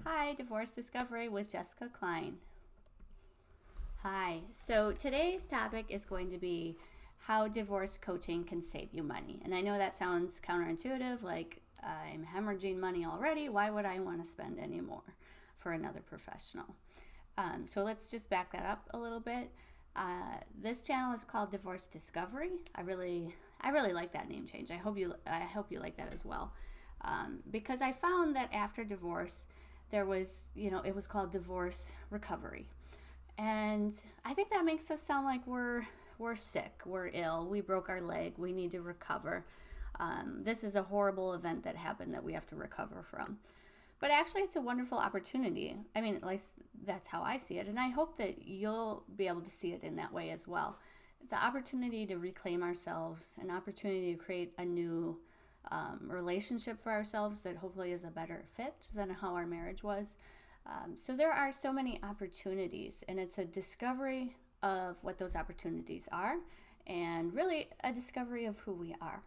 Hi, Divorce Discovery with Jessica Cline. Hi, so today's topic is going to be how divorce coaching can save you money. And I know that sounds counterintuitive, like I'm hemorrhaging money already. Why would I want to spend any more for another professional? So let's just back that up a little bit. This channel is called Divorce Discovery. I really like that name change. I hope you like that as well, because I found that after divorce, there was, it was called divorce recovery. And I think that makes us sound like we're sick, we're ill, we broke our leg, we need to recover. This is a horrible event that happened that we have to recover from. But actually, it's a wonderful opportunity. I mean, at least that's how I see it. And I hope that you'll be able to see it in that way as well. The opportunity to reclaim ourselves, an opportunity to create a new relationship for ourselves that hopefully is a better fit than how our marriage was. So there are so many opportunities, and it's a discovery of what those opportunities are, and really a discovery of who we are.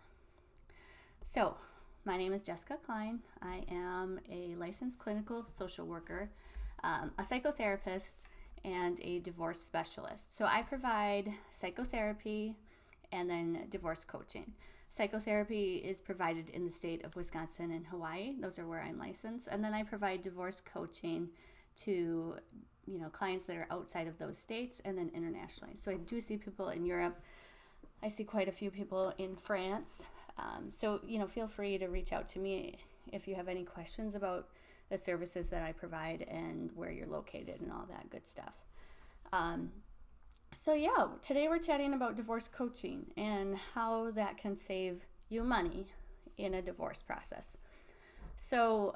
So, my name is Jessica Cline. I am a licensed clinical social worker, a psychotherapist, and a divorce specialist. So I provide psychotherapy and then divorce coaching. Psychotherapy is provided in the state of Wisconsin and Hawaii. Those are where I'm licensed. And then I provide divorce coaching to clients that are outside of those states and then internationally. So I do see people in Europe. I see quite a few people in France. So feel free to reach out to me if you have any questions about the services that I provide and where you're located and all that good stuff. Today we're chatting about divorce coaching and how that can save you money in a divorce process. So,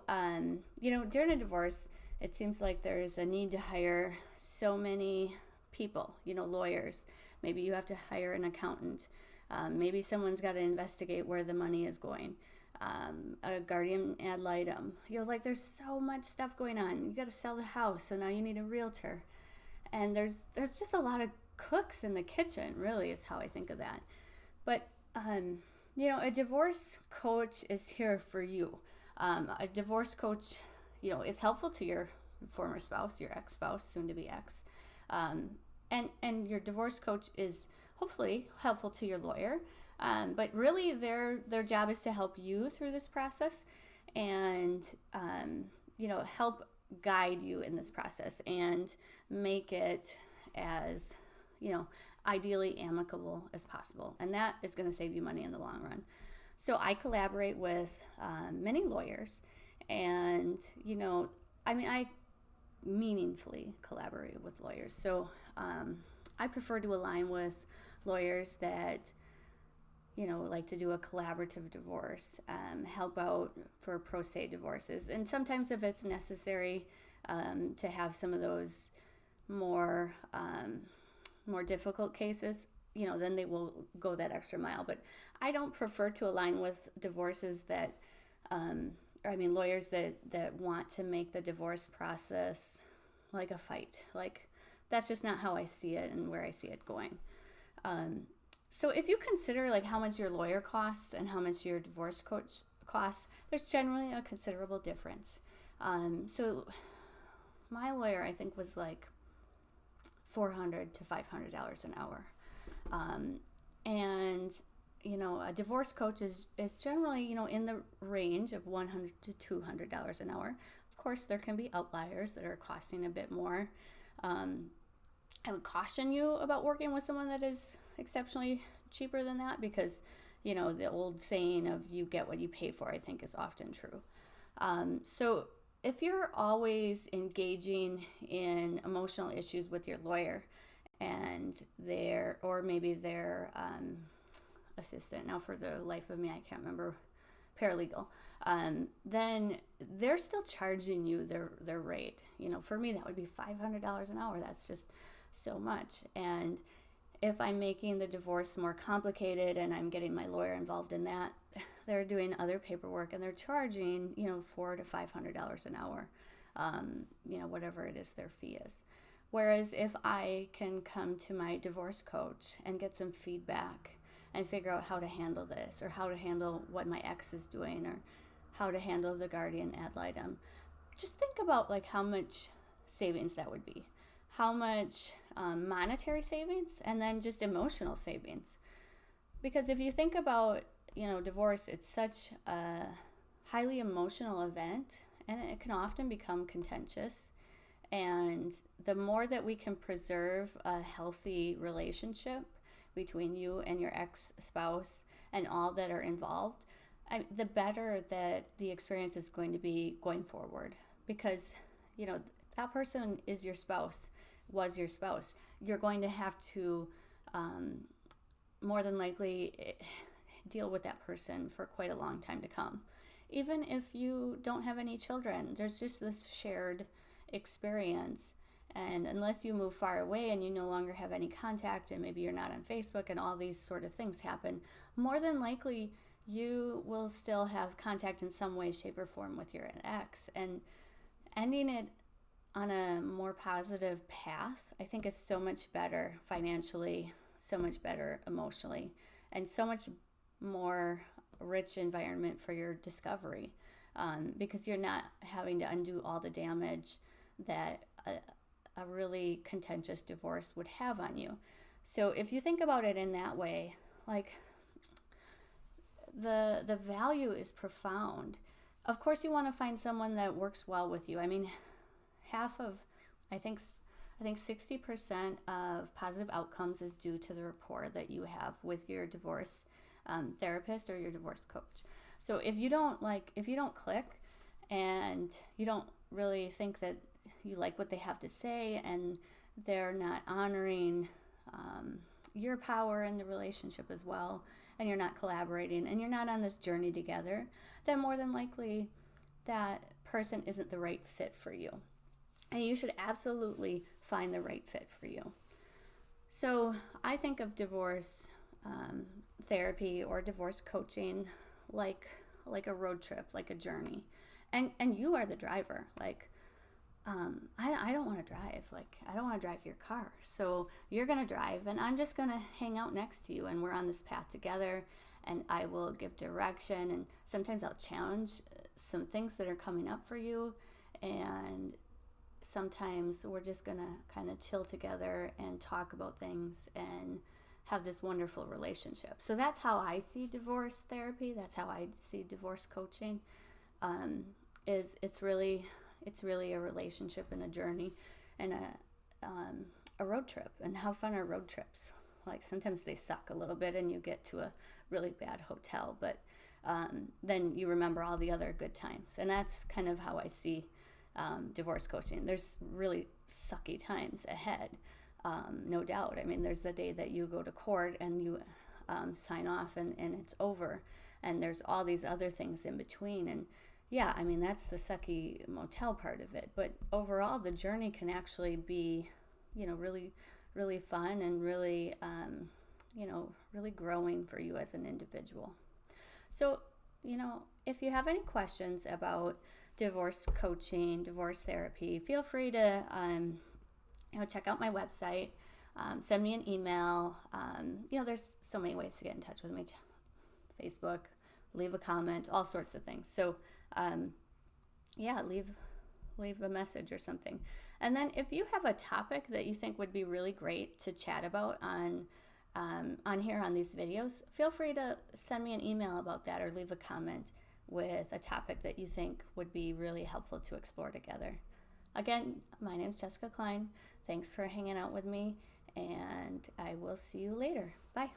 during a divorce, it seems like there's a need to hire so many people, lawyers. Maybe you have to hire an accountant. Maybe someone's got to investigate where the money is going. A guardian ad litem. There's so much stuff going on. You got to sell the house, so now you need a realtor. And there's just a lot of cooks in the kitchen, really, is how I think of that. But, a divorce coach is here for you. A divorce coach, is helpful to your former spouse, your ex-spouse, soon to be ex. And your divorce coach is hopefully helpful to your lawyer. But really their job is to help you through this process and, help guide you in this process and make it as, ideally amicable as possible. And that is going to save you money in the long run. So I collaborate with many lawyers and, I meaningfully collaborate with lawyers. So I prefer to align with lawyers that like to do a collaborative divorce, help out for pro se divorces, and sometimes if it's necessary to have some of those more difficult cases, then they will go that extra mile. But I don't prefer to align with divorces that lawyers that want to make the divorce process like a fight. Like, that's just not how I see it and where I see it going. So if you consider like how much your lawyer costs and how much your divorce coach costs, there's generally a considerable difference. So my lawyer, I think, was like $400 to $500 an hour. And a divorce coach is generally, in the range of $100 to $200 an hour. Of course, there can be outliers that are costing a bit more. I would caution you about working with someone that is exceptionally cheaper than that because, the old saying of you get what you pay for, I think, is often true. So if you're always engaging in emotional issues with your lawyer and their assistant, now for the life of me, I can't remember, paralegal, then they're still charging you their rate. For me, that would be $500 an hour. That's just so much. And if I'm making the divorce more complicated and I'm getting my lawyer involved in that, they're doing other paperwork and they're charging, $400 to $500 an hour, whatever it is their fee is. Whereas if I can come to my divorce coach and get some feedback and figure out how to handle this or how to handle what my ex is doing or how to handle the guardian ad litem, just think about like how much savings that would be, how much monetary savings, and then just emotional savings. Because if you think about, divorce, it's such a highly emotional event, and it can often become contentious. And the more that we can preserve a healthy relationship between you and your ex-spouse and all that are involved, the better that the experience is going to be going forward. Because, that person is your spouse, was your spouse. You're going to have to more than likely deal with that person for quite a long time to come. Even if you don't have any children, there's just this shared experience. And unless you move far away and you no longer have any contact, and maybe you're not on Facebook and all these sort of things happen, more than likely you will still have contact in some way, shape, or form with your ex. And ending it on a more positive path, I think, is so much better financially, so much better emotionally, and so much more rich environment for your discovery, because you're not having to undo all the damage that a really contentious divorce would have on you. So if you think about it in that way, like, the value is profound. Of course, you want to find someone that works well with you. I mean, I think 60% of positive outcomes is due to the rapport that you have with your divorce therapist or your divorce coach. So if you don't click, and you don't really think that you like what they have to say, and they're not honoring your power in the relationship as well, and you're not collaborating, and you're not on this journey together, then more than likely that person isn't the right fit for you. And you should absolutely find the right fit for you. So I think of divorce therapy or divorce coaching like a road trip, like a journey. And you are the driver. Like, I don't want to drive. Like, I don't want to drive your car. So you're going to drive, and I'm just going to hang out next to you, and we're on this path together, and I will give direction, and sometimes I'll challenge some things that are coming up for you, and sometimes we're just going to kind of chill together and talk about things and have this wonderful relationship. So that's how I see divorce therapy. That's how I see divorce coaching. It's really a relationship and a journey and a road trip. And how fun are road trips? Like, sometimes they suck a little bit and you get to a really bad hotel, but then you remember all the other good times. And that's kind of how I see divorce coaching. There's really sucky times ahead, no doubt. I mean, there's the day that you go to court and you sign off and it's over, and there's all these other things in between. And yeah, I mean, that's the sucky motel part of it. But overall, the journey can actually be, really, really fun and really, really growing for you as an individual. So, if you have any questions about divorce coaching, divorce therapy, feel free to, check out my website, send me an email. There's so many ways to get in touch with me. Facebook, leave a comment, all sorts of things. So, leave a message or something. And then if you have a topic that you think would be really great to chat about on here on these videos, feel free to send me an email about that or leave a comment with a topic that you think would be really helpful to explore together. Again, my name is Jessica Cline. Thanks for hanging out with me, and I will see you later. Bye.